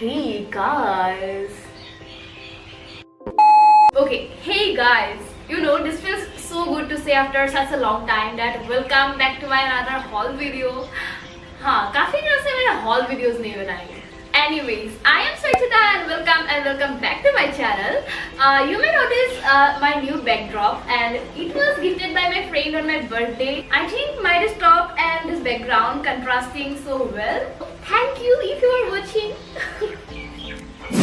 Hey guys. Okay, hey guys. This feels so good to say after such a long time that welcome back to my another haul video. हाँ, काफी दिनों से मैंने haul videos नहीं बनाई. Anyways, I am Swechita and welcome back to my channel. You may notice my new backdrop and it was gifted by my friend on my birthday. I think my desktop and this background contrasting so well. Thank you if you are watching.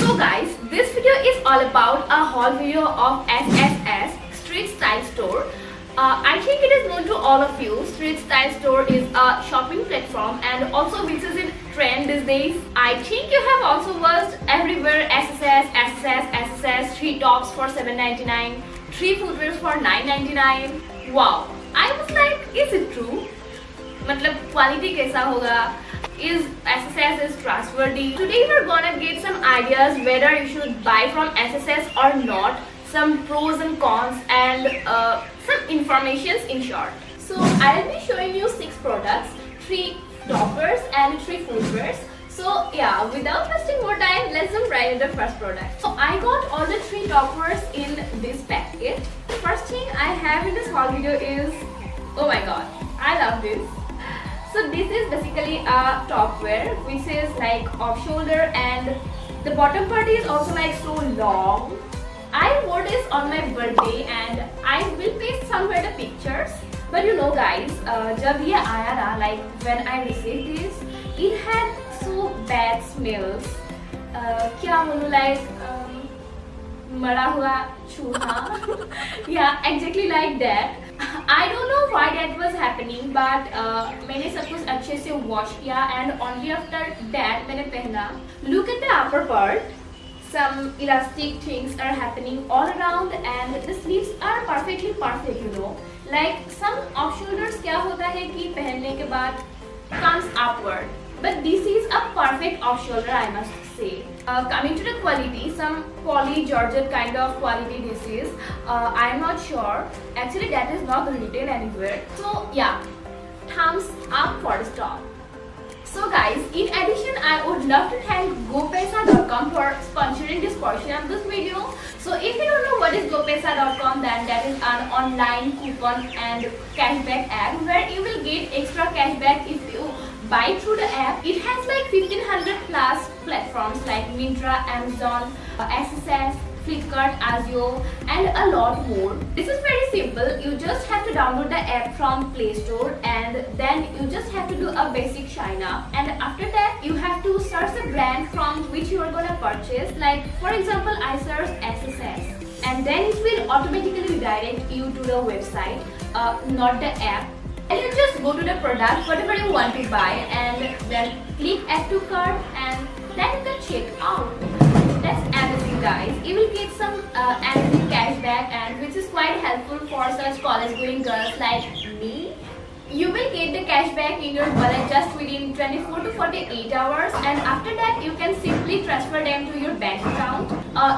So guys, this video is all about a haul video of SSS Street Style Store. I think it is known to all of you. Street Style Store is a shopping platform and also which is in trend these days. I think you have also watched everywhere SSS, 3 tops for $7.99, 3 footwears for $9.99. Wow, I was like, is it true? मतलब quality कैसा होगा? Is SSS is trustworthy? Today we're gonna get some ideas whether you should buy from SSS or not, some pros and cons and some informations in short. So I'll be showing you 6 products, 3 toppers and 3 footwears. So yeah, without wasting more time, let's jump right into the first product. So I got all the 3 toppers in this packet. The first thing I have in this haul video is, oh my god, I love this. So this is basically a top wear which is like off shoulder and the bottom part is also like so long. I wore this on my birthday and I will paste somewhere the pictures. But you know guys, जब ये आया ना, like when I received this, it had so bad smells. क्या बोलूँ, like मरा हुआ चूहा. Yeah, exactly like that. I don't know why that was happening, but मैंने सब कुछ अच्छे से wash किया and only after that मैंने पहना. Look at the upper part. Some elastic things are happening all around and the sleeves are perfectly perfect, you know. Like some off shoulders क्या होता है कि पहनने के बाद comes upward, but this is a perfect off shoulder, I must say. Coming to the quality, some poly georgette kind of quality this is. I'm not sure. Actually, that is not written anywhere. So yeah, thumbs up for this top. So guys, in addition, I would love to thank GoPaisa.com for sponsoring this portion of this video. So if you don't know what is GoPaisa.com, then that is an online coupon and cashback app where you will get extra cashback if you buy through the app. It has like 1500 plus platforms like Myntra, Amazon, SSS, Flipkart, Azio and a lot more. This is very simple. You just have to download the app from Play Store and then you just have to do a basic sign up, and after that you have to search the brand from which you are gonna purchase. Like for example, I searched SSS and then it will automatically redirect you to the website, not the app. And you just go to the product, whatever you want to buy, and then click add to cart and then you can check out. That's amazing guys. You will get some amazing cashback and which is quite helpful for such college going girls like me. You will get the cashback in your wallet just within 24 to 48 hours and after that you can simply transfer them to your bank account.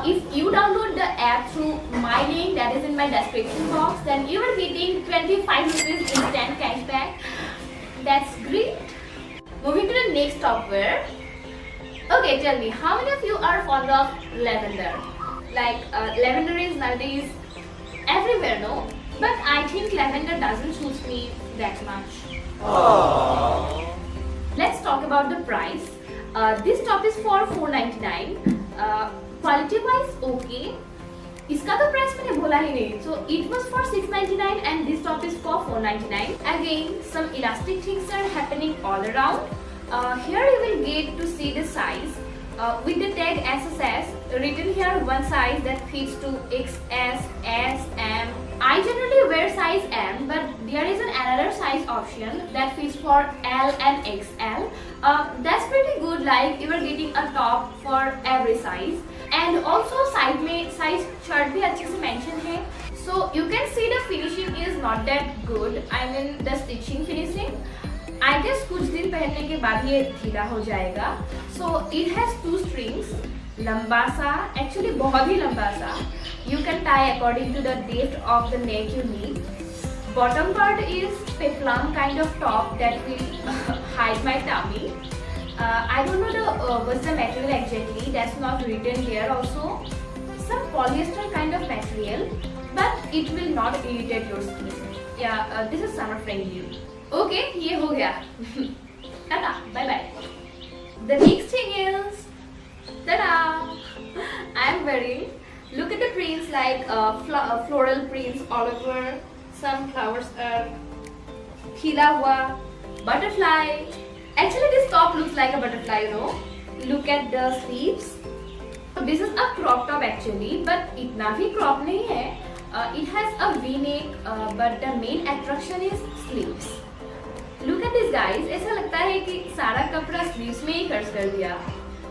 If you download the app through my link that is in my description box, then you are getting 25 rupees instant cashback. That's great. Moving to the next top wear. Okay, tell me, how many of you are fond of lavender? Like lavender is nowadays everywhere, no? But I think lavender doesn't suit me that much. Aww. Let's talk about the price. This top is for $4.99. Quality wise, okay. इसका तो price मैंने बोला ही नहीं. So it was for $6.99 and this top is for $4.99. Again, some elastic things are happening all around. Here you will get to see the size with the tag SSS written here, one size that fits to XS, S, M. I generally wear size M, but there is another size option that fits for L and XL. That's pretty good, like you are getting a top for every size. And also side में size chart भी अच्छे से mention है. So you can see the finishing is not that good. I mean the stitching finishing. I guess कुछ दिन पहनने के बाद ये ढीला हो जाएगा. So it has 2 strings, लंबा सा, actually बहुत ही लंबा सा. You can tie according to the depth of the neck you need. Bottom part is peplum kind of top that will hide my tummy. I don't know what's the material exactly. That's not written here. Also, some polyester kind of material, but it will not irritate your skin. Yeah, this is summer friendly. Okay, ये हो गया. Tata, bye bye. The next thing is, tada! I'm wearing. Look at the prints like floral prints all over. Some flowers are खिला हुआ, butterfly. Actually, this top looks like a butterfly, you know. Look at the sleeves. This is a crop top actually, but इतना भी crop नहीं है. It has a V-neck, but the main attraction is sleeves. Look at this guys. ऐसा लगता है कि सारा कपड़ा sleeves में ही खर्च कर दिया.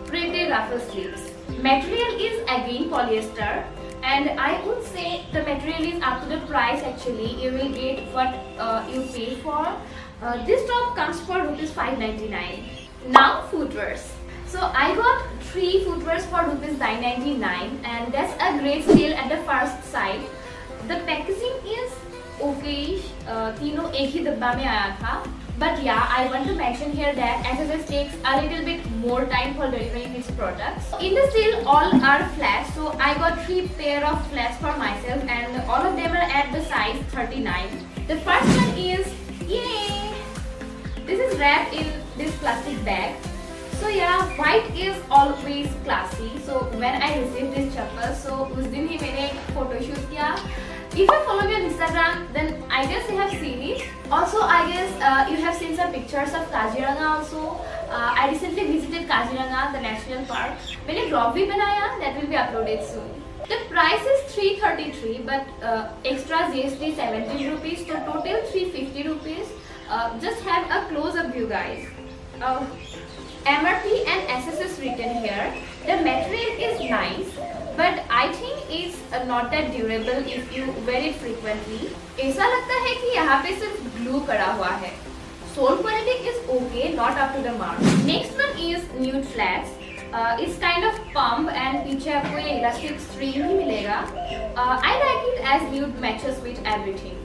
Pretty ruffle sleeves. Material is again polyester, and I would say the material is up to the price actually. You will get what you pay for. This top comes for rupees 599. Now footwears. So I got 3 footwears for rupees 999, and that's a great deal at the first sight. The packaging is okay. तीनों एक ही डब्बा में आया था. But yeah, I want to mention here that SSS takes a little bit more time for delivering its products. In the sale, all are flats, so I got 3 pair of flats for myself, and all of them are at the size 39. The first one is, yay! This is wrapped in this plastic bag. So yeah, white is always classy. So when I received this chappal, so उस दिन ही मैंने एक photo shoot किया. If you follow me on Instagram, then I guess you have seen it. Also, I guess you have seen some pictures of Kaziranga also. I recently visited Kaziranga, the national park. मैंने vlog भी बनाया, that will be uploaded soon. The price is 333, but extra GST 17 rupees, so total 350 rupees. Just have a close-up view, guys. MRP and SSS written here. The material is nice, but I think it's not that durable if you wear it frequently. ऐसा लगता है कि यहाँ पे सिर्फ glue करा हुआ है. Sole quality is okay, not up to the mark. Next one is nude flats. It's kind of pump and पीछे आपको ये elastic string ही मिलेगा. I like it as nude matches with everything.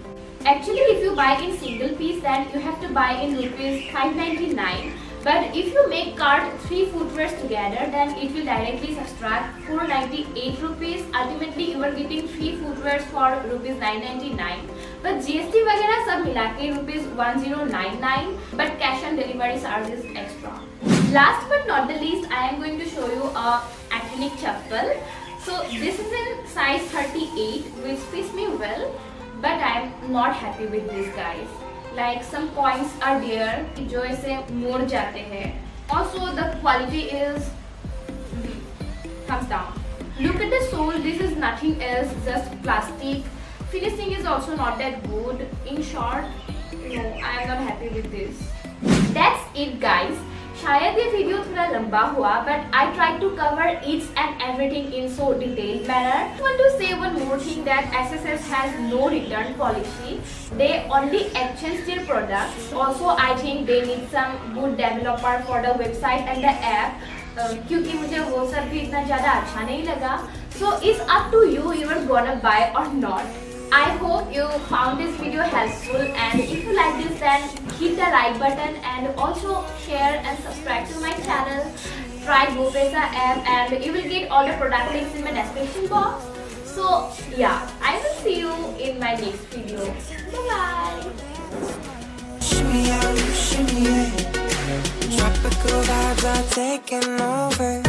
Actually, if you buy in single piece, then you have to buy in rupees 599. But if you make cart 3 footwears together, then it will directly subtract 498 rupees. Ultimately, you are getting 3 footwears for rupees 999. But GST वगैरह सब मिला के rupees 1099. But cash on delivery charge is extra. Last but not the least, I am going to show you a ethnic chappal. So this is in size 38, which fits me well. But I am not happy with this, guys. Like some points are there जो ऐसे मोड़ जाते हैं. Also the quality is comes down. Look at the sole. This is nothing else, just plastic. Finishing is also not that good. In short, no, I am not happy with this. That's it, guys. शायद ये video थोड़ा लंबा हुआ, but I tried to cover each and everything in so detailed manner. I want to say one more thing that SSS has no return policy. They only exchange their products. Also, I think they need some good developer for the website and the app. क्योंकि मुझे वो सब भी इतना ज़्यादा अच्छा नहीं लगा. So it's up to you. You are gonna buy or not. I hope you found this video helpful, and if you like this, then hit the like button and also share and subscribe to my channel. Try GoPaisa app and you will get all the product links in my description box. So yeah, I will see you in my next video. Bye bye. Shimmy out, shimmy yeah. Tropical vibes are taking over.